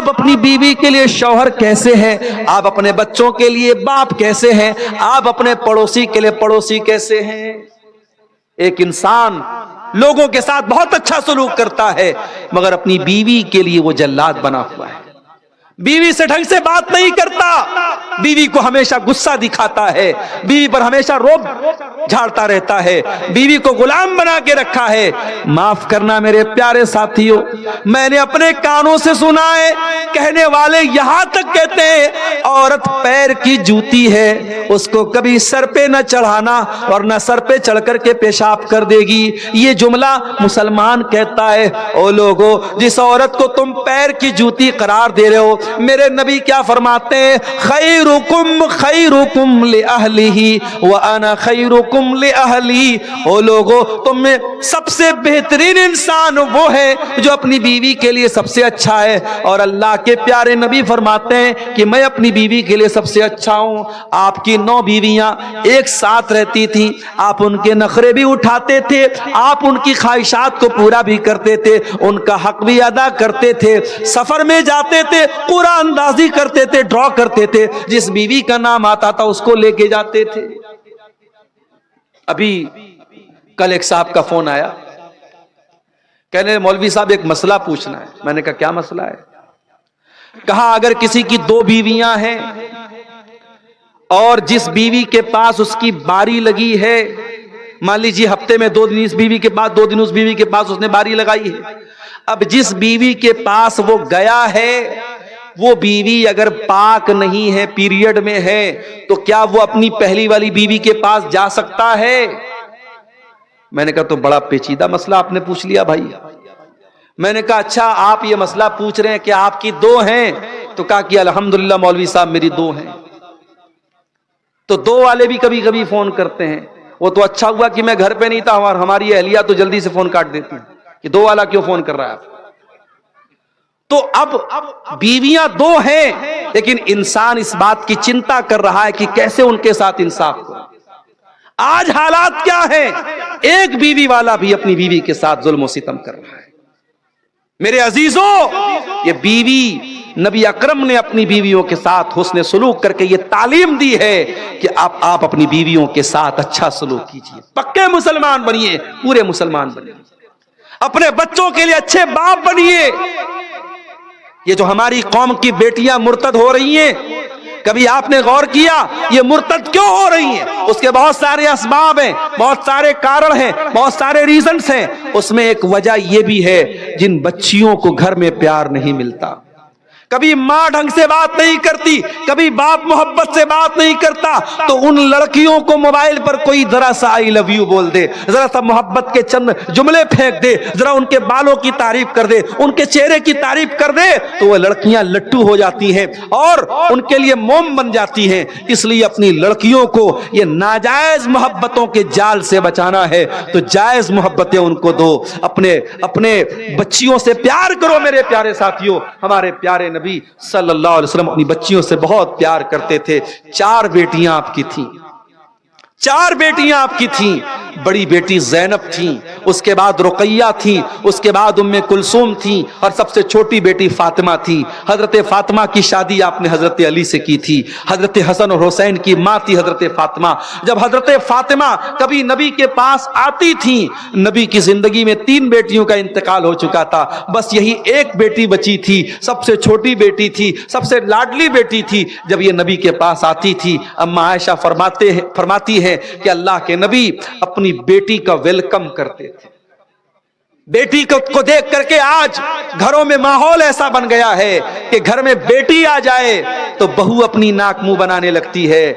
آپ اپنی بیوی کے لیے شوہر کیسے ہیں، آپ اپنے بچوں کے لیے باپ کیسے ہیں، آپ اپنے پڑوسی کے لیے پڑوسی کیسے ہیں۔ ایک انسان لوگوں کے ساتھ بہت اچھا سلوک کرتا ہے مگر اپنی بیوی کے لیے وہ جلاد بنا ہوا ہے، بیوی سے ڈھنگ سے بات نہیں کرتا، بیوی کو ہمیشہ غصہ دکھاتا ہے، بیوی پر ہمیشہ روب جھاڑتا رہتا ہے، بیوی کو غلام بنا کے رکھا ہے۔ معاف کرنا میرے پیارے ساتھیوں، میں نے اپنے کانوں سے سنا ہے، کہنے والے یہاں تک کہتے ہیں عورت پیر کی جوتی ہے، اس کو کبھی سر پہ نہ چڑھانا ورنہ سر پہ چڑھ کر کے پیشاب کر دے گی۔ یہ جملہ مسلمان کہتا ہے۔ او لوگو، جس عورت کو تم پیر کی جوتی قرار دے رہے ہو، میرے نبی کیا فرماتے ہیں؟ خیرکم خیرکم لأہلہ وانا خیرکم لأہلی۔ او لوگو، تم میں سب سے بہترین انسان وہ ہے جو اپنی بیوی کے لیے سب سے اچھا ہے، اور اللہ کے پیارے نبی فرماتے ہیں کہ میں اپنی بیوی کے لیے سب سے اچھا ہوں۔ آپ کی 9 بیویاں ایک ساتھ رہتی تھیں، آپ ان کے نخرے بھی اٹھاتے تھے، آپ ان کی خواہشات کو پورا بھی کرتے تھے، ان کا حق بھی ادا کرتے تھے، سفر میں جاتے تھے قرآن اندازی کرتے تھے، ڈرا کرتے تھے، جس بیوی کا نام آتا تھا اس کو لے کے جاتے تھے۔ ابھی کل ایک صاحب کا فون آیا، کہنے مولوی صاحب ایک مسئلہ پوچھنا ہے۔ میں نے کہا کیا مسئلہ ہے؟ کہا اگر کسی کی 2 بیویاں ہیں اور جس بیوی کے پاس اس کی باری لگی ہے، مان لیجیے ہفتے میں 2 دن اس بیوی کے پاس، 2 دن اس بیوی کے پاس اس نے باری لگائی ہے، اب جس بیوی کے پاس وہ گیا ہے وہ بیوی اگر پاک نہیں ہے، پیریڈ میں ہے، تو کیا وہ اپنی پہلی والی بیوی کے پاس جا سکتا ہے؟ میں نے کہا تو بڑا پیچیدہ مسئلہ آپ نے پوچھ لیا بھائی۔ میں نے کہا اچھا آپ یہ مسئلہ پوچھ رہے ہیں کہ آپ کی 2 ہیں؟ تو کہا کہ الحمدللہ مولوی صاحب میری 2 ہیں۔ تو 2 والے بھی کبھی کبھی فون کرتے ہیں، وہ تو اچھا ہوا کہ میں گھر پہ نہیں تھا، اور ہماری اہلیہ تو جلدی سے فون کاٹ دیتی ہیں کہ 2 والا کیوں فون کر رہا ہے آپ۔ تو اب بیویاں 2 ہیں لیکن انسان اس بات کی چنتا کر رہا ہے کہ کیسے ان کے ساتھ انصاف ہو۔ آج حالات کیا ہیں؟ ایک بیوی والا بھی اپنی بیوی کے ساتھ ظلم و ستم کر رہا ہے۔ میرے عزیزوں، یہ بیوی نبی اکرم نے اپنی بیویوں کے ساتھ حسن سلوک کر کے یہ تعلیم دی ہے کہ آپ اپنی بیویوں کے ساتھ اچھا سلوک کیجئے، پکے مسلمان بنیے، پورے مسلمان بنیے، اپنے بچوں کے لیے اچھے باپ بنیے۔ یہ جو ہماری قوم کی بیٹیاں مرتد ہو رہی ہیں، کبھی آپ نے غور کیا یہ مرتد کیوں ہو رہی ہیں؟ اس کے بہت سارے اسباب ہیں، بہت سارے کارن ہیں، بہت سارے ریزنز ہیں۔ اس میں ایک وجہ یہ بھی ہے جن بچیوں کو گھر میں پیار نہیں ملتا، کبھی ماں ڈھنگ سے بات نہیں کرتی، کبھی باپ محبت سے بات نہیں کرتا، تو ان لڑکیوں کو موبائل پر کوئی ذرا سا آئی لو یو بول دے، ذرا سا محبت کے چند جملے پھینک دے، ذرا ان کے بالوں کی تعریف کر دے، ان کے چہرے کی تعریف کر دے، تو وہ لڑکیاں لٹو ہو جاتی ہیں اور ان کے لیے موم بن جاتی ہیں۔ اس لیے اپنی لڑکیوں کو یہ ناجائز محبتوں کے جال سے بچانا ہے تو جائز محبتیں ان کو دو، اپنے بچیوں سے پیار کرو۔ میرے پیارے ساتھیوں، ہمارے پیارے نبی صلی اللہ علیہ وسلم اپنی بچیوں سے بہت پیار کرتے تھے۔ 4 بیٹیاں آپ کی تھیں، 4 بیٹیاں آپ کی تھیں۔ بڑی بیٹی زینب تھیں، اس کے بعد رقیہ تھیں، اس کے بعد ام کلثوم تھیں، اور سب سے چھوٹی بیٹی فاطمہ تھی۔ حضرت فاطمہ کی شادی آپ نے حضرت علی سے کی تھی۔ حضرت حسن اور حسین کی ماں تھی حضرت فاطمہ۔ جب حضرت فاطمہ کبھی نبی کے پاس آتی تھیں، نبی کی زندگی میں 3 بیٹیوں کا انتقال ہو چکا تھا، بس یہی ایک بیٹی بچی تھی، سب سے چھوٹی بیٹی تھی، سب سے لاڈلی بیٹی تھی۔ جب یہ نبی کے پاس آتی تھی، اما عائشہ فرماتی ہے کہ اللہ کے نبی اپنی بیٹی کا ویلکم کرتے تھے۔ بیٹی کو دیکھ کر کے آج گھروں میں ماحول ایسا بن گیا ہے کہ گھر میں بیٹی آ جائے تو بہو اپنی ناک منہ بنانے لگتی ہے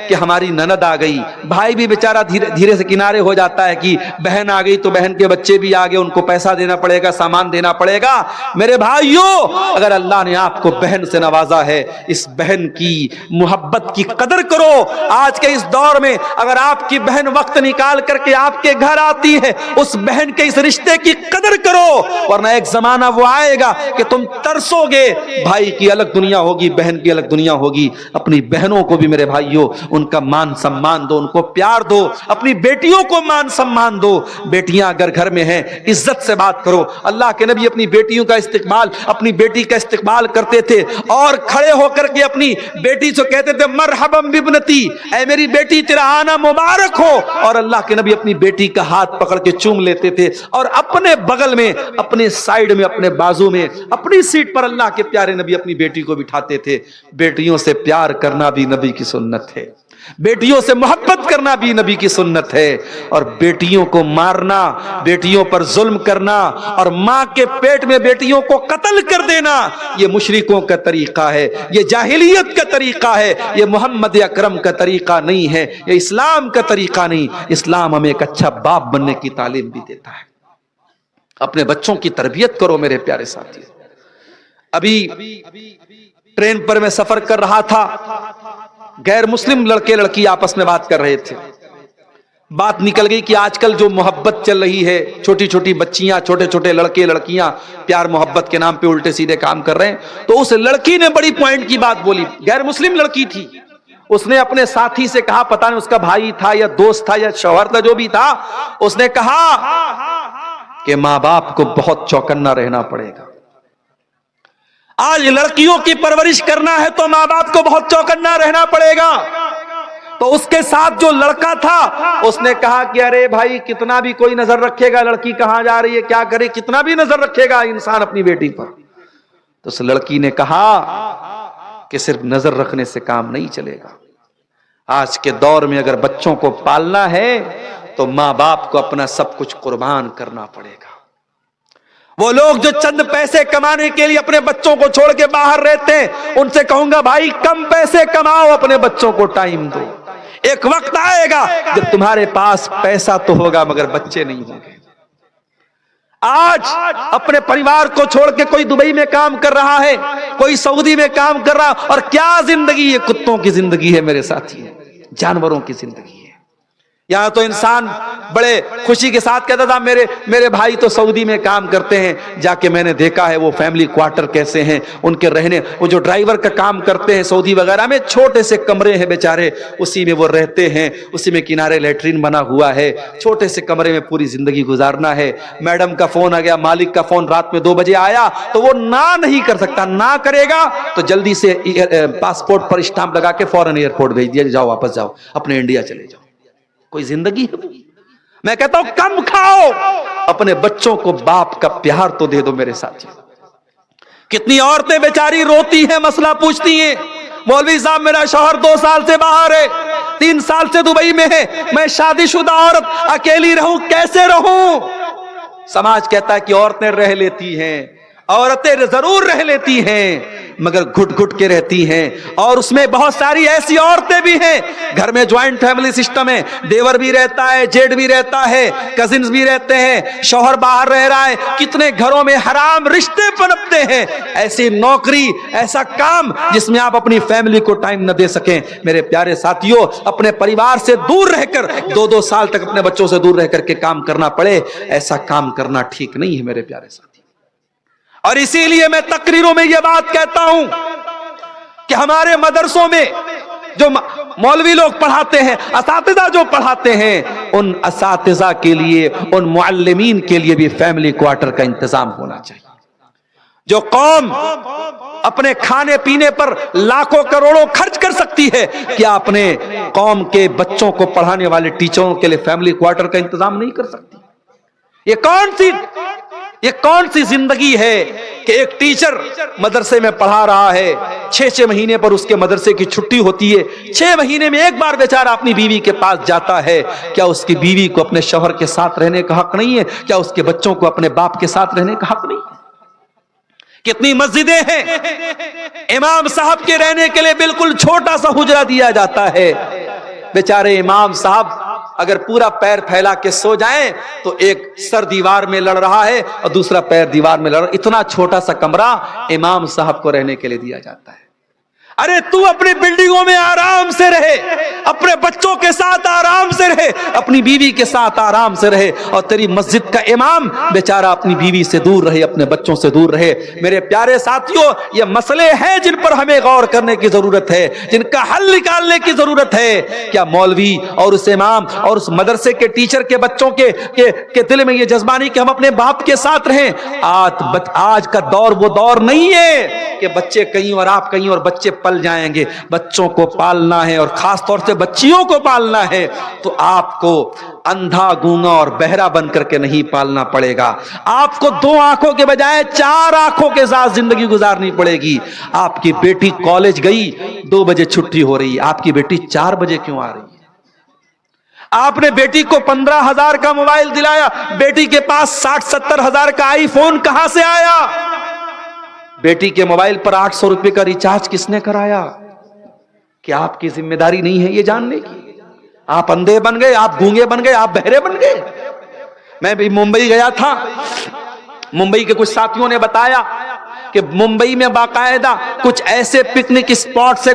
کہ ہماری نند آ گئی۔ بھائی بھی بیچارہ دھیرے سے کنارے ہو جاتا ہے کہ بہن آ گئی تو بہن کے بچے بھی آ گئے، ان کو پیسہ دینا پڑے گا، سامان دینا پڑے گا۔ میرے بھائیوں، اگر اللہ نے آپ کو بہن سے نوازا ہے، اس بہن کی محبت کی قدر کرو۔ آج کے اس دور میں اگر آپ کی بہن وقت نکال کر کے آپ کے گھر آتی ہے، اس بہن کے اس رشتے کی قدر کرو، ورنہ ایک زمانہ وہ آئے گا کہ تم ترسو گے۔ بھائی کی الگ دنیا ہوگی، بہن की अलग दुनिया होगी। अपनी बहनों को भी मेरे भाइयों उनका मान सम्मान दो, उनको प्यार दो, अपनी बेटियों को मान सम्मान दो। बेटियां अगर घर में हैं इज्जत से बात करो। अल्लाह के नबी अपनी बेटियों का इस्तिकबाल, अपनी बेटी का इस्तिकबाल करते थे और खड़े होकर के अपनी बेटी से कहते थे मरहबम बिबनती, ऐ मेरी बेटी तेरा आना मुबारक हो। और अल्लाह के नबी अपनी बेटी का हाथ पकड़ के चूम लेते थे और अपने बगल में, अपने साइड में, अपने बाजू में, अपनी सीट पर अल्लाह के प्यारे नबी अपनी बेटी को बिठाते थे। बेटियों से प्यार करना भी नबी की सुन्नत है, बेटियों से मोहब्बत करना भी नबी की सुन्नत है। और बेटियों को मारना, बेटियों पर जुल्म करना और मां के पेट में बेटियों को कत्ल कर देना, ये मुशरिकों का तरीका है, ये जाहिलियत का तरीका है, ये मोहम्मद अकरम का तरीका नहीं है, ये इस्लाम का तरीका नहीं। इस्लाम हमें एक अच्छा बाप बनने की तालीम भी देता है। अपने बच्चों की तरबियत करो मेरे प्यारे साथी। अभी ट्रेन पर मैं सफर कर रहा था, गैर मुस्लिम लड़के लड़की आपस में बात कर रहे थे। बात निकल गई कि आजकल जो मोहब्बत चल रही है, छोटी छोटी बच्चियां, छोटे छोटे लड़के लड़कियां प्यार मोहब्बत के नाम पे उल्टे सीधे काम कर रहे हैं। तो उस लड़की ने बड़ी पॉइंट की बात बोली, गैर मुस्लिम लड़की थी। उसने अपने साथी से कहा, पता नहीं उसका भाई था या दोस्त था या शौहर था, जो भी था, उसने कहा कि मां बाप को बहुत चौकन्ना रहना पड़ेगा। आज लड़कियों की परवरिश करना है तो मां बाप को बहुत चौकन्ना रहना पड़ेगा। तो उसके साथ जो लड़का था उसने कहा कि अरे भाई, कितना भी कोई नजर रखेगा, लड़की कहां जा रही है, क्या करे, कितना भी नजर रखेगा इंसान अपनी बेटी पर। तो उस लड़की ने कहा कि सिर्फ नजर रखने से काम नहीं चलेगा। आज के दौर में अगर बच्चों को पालना है तो मां बाप को अपना सब कुछ कुर्बान करना पड़ेगा। वो लोग जो चंद पैसे कमाने के लिए अपने बच्चों को छोड़ के बाहर रहते हैं, उनसे कहूंगा भाई कम पैसे कमाओ, अपने बच्चों को टाइम दो। एक वक्त आएगा जब तुम्हारे पास पैसा तो होगा मगर बच्चे नहीं होंगे। आज अपने परिवार को छोड़ के कोई दुबई में काम कर रहा है, कोई सऊदी में काम कर रहा है, और क्या जिंदगी है, कुत्तों की जिंदगी है मेरे साथी, जानवरों की जिंदगी है। यहां तो इंसान बड़े खुशी के साथ कहता था मेरे भाई तो सऊदी में काम करते हैं, जाके मैंने देखा है वो फैमिली क्वार्टर कैसे हैं उनके रहने। वो जो ड्राइवर का काम करते हैं सऊदी वगैरह में, छोटे से कमरे हैं बेचारे, उसी में वो रहते हैं, उसी में किनारे लेटरिन बना हुआ है, छोटे से कमरे में पूरी जिंदगी गुजारना है। मैडम का फोन आ गया, मालिक का फोन रात में 2 बजे आया तो वो ना नहीं कर सकता, ना करेगा तो जल्दी से पासपोर्ट पर स्टांप लगा के फौरन एयरपोर्ट भेज दिया, जाओ वापस जाओ, अपने इंडिया चले जाओ। कोई जिंदगी है? मैं कहता हूं कम खाओ, अपने बच्चों को बाप का प्यार तो दे दो मेरे साथी। कितनी औरतें बेचारी रोती हैं, मसला पूछती हैं, मौलवी साहब मेरा शौहर 2 साल से बाहर है, 3 साल से दुबई में है, मैं शादीशुदा औरत अकेली रहूं, कैसे रहूं? समाज कहता है कि औरतें रह लेती हैं, औरतें जरूर रह लेती हैं मगर घुट घुट के रहती हैं। और उसमें बहुत सारी ऐसी औरतें भी हैं, घर में ज्वाइंट फैमिली सिस्टम है, देवर भी रहता है, जेठ भी रहता है, कजिन्स भी रहते हैं, शौहर बाहर रह रहा है, कितने घरों में हराम रिश्ते पनपते हैं। ऐसी नौकरी, ऐसा काम जिसमें आप अपनी फैमिली को टाइम न दे सकें। मेरे प्यारे साथियों, अपने परिवार से दूर रहकर 2-2 साल तक अपने बच्चों से दूर रहकर के काम करना पड़े, ऐसा काम करना ठीक नहीं है मेरे प्यारे साथी। और इसीलिए मैं तकरीरों में यह बात कहता हूं कि हमारे मदरसों में जो मौलवी लोग पढ़ाते हैं, असातिज़ा जो पढ़ाते हैं, उन असातिज़ा के लिए, उन मुअल्लिमीन के लिए भी फैमिली क्वार्टर का इंतजाम होना चाहिए। जो कौम अपने खाने पीने पर लाखों करोड़ों खर्च कर सकती है, क्या अपने कौम के बच्चों को पढ़ाने वाले टीचरों के लिए फैमिली क्वार्टर का इंतजाम नहीं कर सकती? ये कौन सी जिंदगी है कि एक टीचर मदरसे में पढ़ा रहा है, 6-6 महीने पर उसके मदरसे की छुट्टी होती है, 6 महीने में एक बार बेचारा अपनी बीवी के पास जाता है। क्या उसकी बीवी को अपने शौहर के साथ रहने का हक नहीं है? क्या उसके बच्चों को अपने बाप के साथ रहने का हक नहीं है? कितनी मस्जिदें हैं, इमाम साहब के रहने के लिए बिल्कुल छोटा सा हुजरा दिया जाता है। बेचारे इमाम साहब अगर पूरा पैर फैला के सो जाएं तो एक सर दीवार में लड़ रहा है और दूसरा पैर दीवार में लड़ रहा है। इतना छोटा सा कमरा इमाम साहब को रहने के लिए दिया जाता है। अरे तू अपनी बिल्डिंगों में आराम से रहे, अपने बच्चों के साथ आराम से रहे, अपनी बीवी के साथ आराम से रहे, और तेरी मस्जिद का इमाम बेचारा अपनी बीवी से दूर रहे, अपने बच्चों से दूर रहे। मेरे प्यारे साथियों, ये मसले हैं जिन पर हमें गौर करने की जरूरत है, जिनका हल निकालने की जरूरत है। क्या मौलवी और उस इमाम और उस मदरसे के टीचर के बच्चों के दिल में ये जज्बा नहीं कि हम अपने बाप के साथ रहें? आज का दौर वो दौर नहीं है कि बच्चे कहीं और आप कहीं और बच्चे पल जाएंगे। बच्चों को पालना है और खास तौर से बच्चियों को पालना है तो आपको अंधा, गूंगा और बहरा बन करके नहीं पालना पड़ेगा। आपको 2 आंखों के बजाय 4 आंखों के साथ जिंदगी गुजारनी पड़ेगी। आपकी बेटी कॉलेज गई, 2 बजे छुट्टी हो रही, आपकी बेटी 4 बजे क्यों आ रही है? आपने बेटी को 15,000 का मोबाइल दिलाया, बेटी के पास 60-70 हजार का आईफोन कहां से आया? बेटी के मोबाइल पर 800 रुपए का रिचार्ज किसने कराया? क्या आपकी जिम्मेदारी नहीं है ये जानने की? आप अंधे बन गए, आप गूंगे बन गए, आप बहरे बन गए। मैं भी मुंबई गया था, मुंबई के कुछ साथियों ने बताया कि मुंबई में बाकायदा कुछ ऐसे पिकनिक स्पॉट्स है,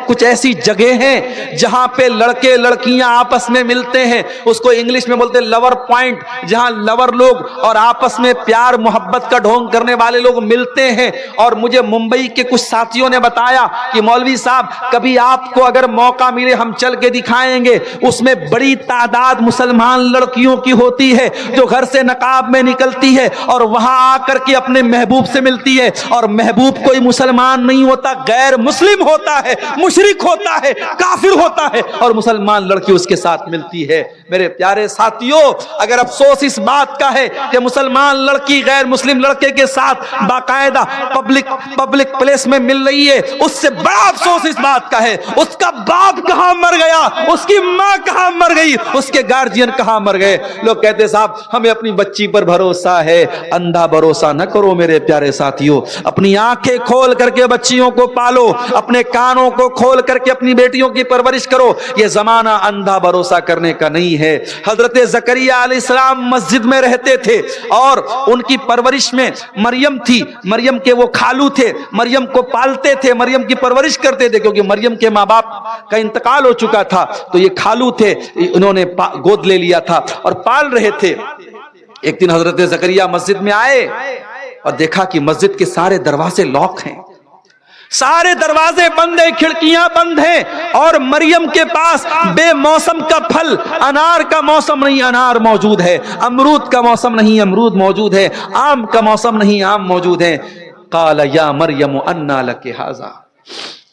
कुछ ऐसी जगह हैं जहां पे लड़के लड़कियां आपस में मिलते हैं, उसको इंग्लिश में बोलते हैं लवर पॉइंट, जहां लवर लोग और आपस में प्यार मोहब्बत का ढोंग करने वाले लोग मिलते हैं। और मुझे मुंबई के कुछ साथियों ने बताया कि मौलवी साहब, कभी आपको अगर मौका मिले हम चल के दिखाएंगे। उसमें बड़ी तादाद मुसलमान लड़कियों की होती है जो घर से नकाब में निकलती है और वहां आकर के अपने महबूब से मिलती है, और महबूब कोई मुसलमान नहीं होता, गैर मुस्लिम होता है, मुशरिक होता है, काफिर होता है, और मुसलमान लड़की उसके साथ मिलती है। मेरे प्यारे साथियों, अगर अफसोस इस बात का है कि मुसलमान लड़की गैर मुस्लिम लड़के के साथ बाकायदा पब्लिक प्लेस में मिल रही है, उससे बड़ा अफसोस इस बात का है उसका बाप कहां मर गया, उसकी मां कहां मर गई, उसके गार्जियन कहां मर गए। लोग कहते साहब हमें अपनी बच्ची पर भरोसा है। अंधा भरोसा न करो मेरे प्यारे साथियों, अपनी आंखें खोल करके बच्चियों को पालो, अपने कानों को खोल करके अपनी बेटियों की परवरिश करो। यह जमाना अंधा भरोसा करने का नहीं है। हजरत जकरिया अलैहिस्सलाम मस्जिद में रहते थे और उनकी परवरिश में मरियम थी, मरियम के वो खालू थे, मरियम को पालते थे, मरियम की परवरिश करते थे, क्योंकि मरियम के माँ बाप का इंतकाल हो चुका था, तो ये खालू थे, उन्होंने गोद ले लिया था और पाल रहे थे। एक दिन हजरत जकरिया मस्जिद में आए और देखा कि मस्जिद के सारे दरवाजे लॉक हैं, सारे दरवाजे बंद हैं, खिड़कियां बंद हैं, और मरियम के पास बेमौसम का फल, अनार का मौसम नहीं अनार मौजूद है, अमरूद का मौसम नहीं अमरूद मौजूद है, आम का मौसम नहीं आम मौजूद है। काल या मरियम अन्ना लकी हाजा,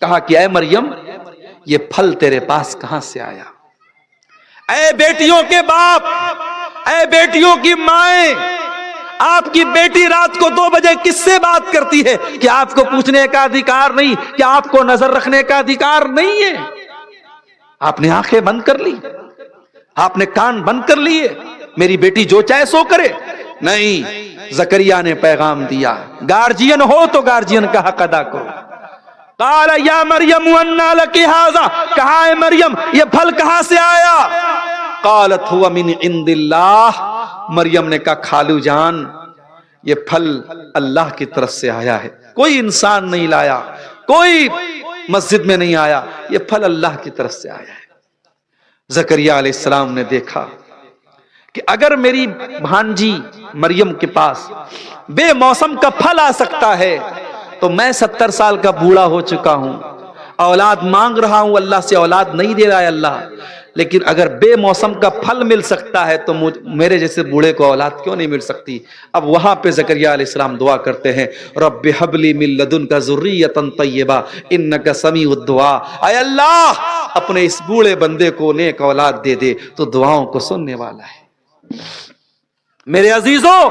कहा कि ऐ मरियम ये फल तेरे पास कहां से आया? ऐ बेटियों के बाप, ऐ बेटियों की माएं, आपकी बेटी रात को 2 बजे किससे बात करती है? क्या आपको पूछने का अधिकार नहीं? क्या आपको नजर रखने का अधिकार नहीं है? आपने आंखें बंद कर ली, आपने कान बंद कर लिए, मेरी बेटी जो चाहे सो करे? नहीं, जकरिया ने पैगाम दिया, गार्जियन हो तो गार्जियन का हक अदा करो। काला या मरियम अन्ना लकी हाजा, कहा है मरियम ये फल कहां से आया? कालत हुआ मिन इंदिल्लाह, मरियम ने कहा खालू जान ये फल अल्लाह की तरफ से आया है, कोई इंसान नहीं लाया, कोई मस्जिद में नहीं आया, ये फल अल्लाह की तरफ से आया है। जकरिया अलैहिस्सलाम ने देखा कि अगर मेरी भांजी मरियम के पास बेमौसम का फल आ सकता है तो मैं 70 साल का बूढ़ा हो चुका हूं, औलाद मांग रहा हूं, अल्लाह से औलाद नहीं दे रहा है अल्लाह, लेकिन अगर बेमौसम का फल मिल सकता है तो मेरे जैसे बूढ़े को औलाद क्यों नहीं मिल सकती? अब वहां पे जकरिया अलैहिस्सलाम दुआ करते हैं, रब्बि हबली मिन लदुनका ज़ुर्रियतन तय्यबा इन्नका समीउद दुआ, ऐ अल्लाह अपने इस बूढ़े बंदे को नेक औलाद दे दे, तो दुआओं को सुनने वाला है। मेरे अजीजों,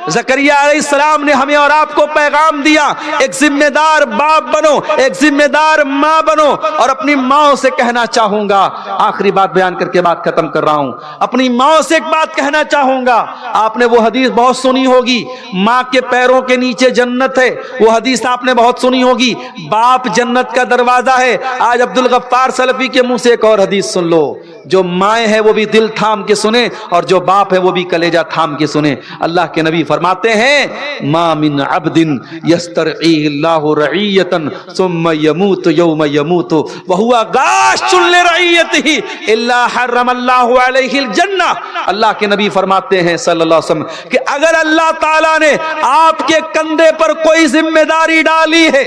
जकरिया अलैहिस्सलाम ने हमें और आपको पैगाम दिया, एक जिम्मेदार बाप बनो, एक जिम्मेदार माँ बनो। और अपनी माँ से कहना चाहूंगा, आखिरी बात बयान करके बात खत्म कर रहा हूं, अपनी माँ से एक बात कहना चाहूंगा। आपने वो हदीस बहुत सुनी होगी, माँ के पैरों के नीचे जन्नत है, वो हदीस आपने बहुत सुनी होगी, बाप जन्नत का दरवाजा है। आज अब्दुल गफ्फार सलफी के मुंह से एक और हदीस सुन लो, جو مائیں ہیں وہ بھی دل تھام کے سنیں اور جو باپ ہے وہ بھی کلیجہ تھام کے سنیں۔ اللہ کے نبی فرماتے ہیں ما من عبد یسترعیہ اللہ رعیتا ثم یموت یوم یموت وہو غاش لرعیتہ الا حرم اللہ علیہ الجنہ۔ اللہ کے نبی فرماتے ہیں صلی اللہ علیہ وسلم کہ اگر اللہ تعالیٰ نے آپ کے کندھے پر کوئی ذمہ داری ڈالی ہے،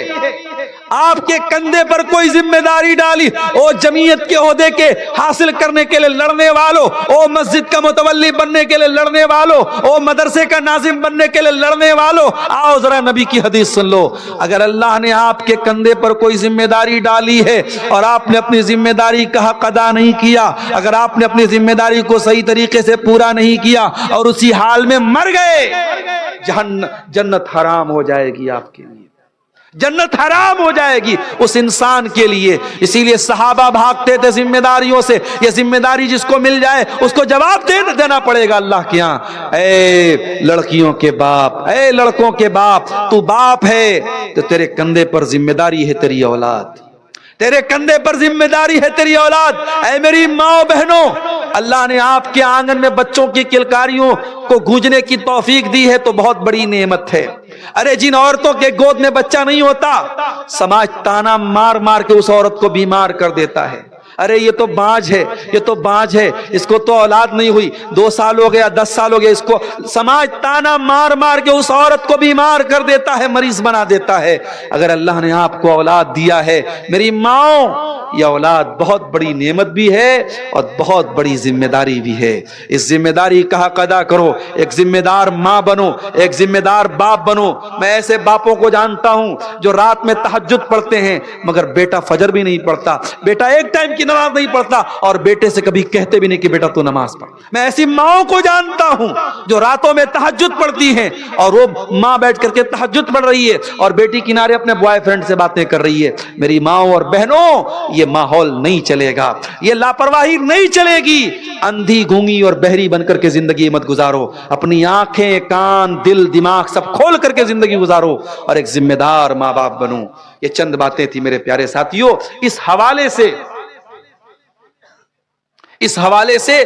آپ کے کندھے پر کوئی ذمہ داری ڈالی، او جمعیت کے عہدے کے حاصل کرنے کے لیے لڑنے والوں، او مسجد کا متولی بننے کے لیے لڑنے والوں، او مدرسے کا ناظم بننے کے لیے لڑنے والوں، آؤ ذرا نبی کی حدیث سن لو۔ اگر اللہ نے آپ کے کندھے پر کوئی ذمہ داری ڈالی ہے اور آپ نے اپنی ذمہ داری کا حق ادا نہیں کیا، اگر آپ نے اپنی ذمہ داری کو صحیح طریقے سے پورا نہیں کیا اور اسی حال میں مر گئے، جنت حرام ہو جائے گی آپ کے لیے، جنت حرام ہو جائے گی اس انسان کے لیے۔ اسی لیے صحابہ بھاگتے تھے ذمہ داریوں سے، یہ ذمہ داری جس کو مل جائے اس کو جواب دینا پڑے گا اللہ کے ہاں۔ اے لڑکیوں کے باپ، اے لڑکوں کے باپ، تو باپ ہے تو تیرے کندھے پر ذمہ داری ہے تیری اولاد، تیرے کندھے پر ذمہ داری ہے تیری اولاد۔ اے میری ماں بہنوں، اللہ نے آپ کے آنگن میں بچوں کی کلکاریوں کو گونجنے کی توفیق دی ہے تو بہت بڑی نعمت ہے۔ ارے جن عورتوں کے گود میں بچہ نہیں ہوتا، سماج تانا مار مار کے اس عورت کو بیمار کر دیتا ہے۔ ارے یہ تو بانجھ ہے، یہ تو بانجھ ہے، اس کو تو اولاد نہیں ہوئی، 2 سال ہو گیا، 10 سال ہو گیا، اس کو سماج تانا مار مار کے اس عورت کو بیمار کر دیتا ہے، مریض بنا دیتا ہے۔ اگر اللہ نے آپ کو اولاد دیا ہے میری ماں، یہ اولاد بہت بڑی نعمت بھی ہے اور بہت بڑی ذمہ داری بھی ہے۔ اس ذمہ داری کا حق ادا کرو، ایک ذمہ دار ماں بنو، ایک ذمہ دار باپ بنو۔ میں ایسے باپوں کو جانتا ہوں جو رات میں تہجد پڑھتے ہیں مگر بیٹا فجر بھی نہیں پڑھتا، بیٹا ایک ٹائم کی نماز نہیں پڑھتا اور بیٹے سے کبھی کہتے بھی نہیں کہ بیٹا تو نماز پڑھ۔ میں ایسی ماں کو جانتا ہوں جو راتوں میں تہجد پڑھتی ہیں اور وہ ماں بیٹھ کر کے تہجد پڑھ رہی ہے اور بیٹی کنارے اپنے بوائے فرینڈ سے باتیں کر رہی ہے۔ میری ماں اور بہنوں، یہ ماحول نہیں چلے گا، یہ لاپرواہی نہیں چلے گی۔ اندھی گونگی اور بہری بن کر کے زندگی مت گزارو، اپنی آنکھیں کان دل دماغ سب کھول کر کے زندگی گزارو اور ایک ذمہ دار ماں باپ بنو۔ یہ چند باتیں تھی میرے پیارے ساتھیوں، اس حوالے سے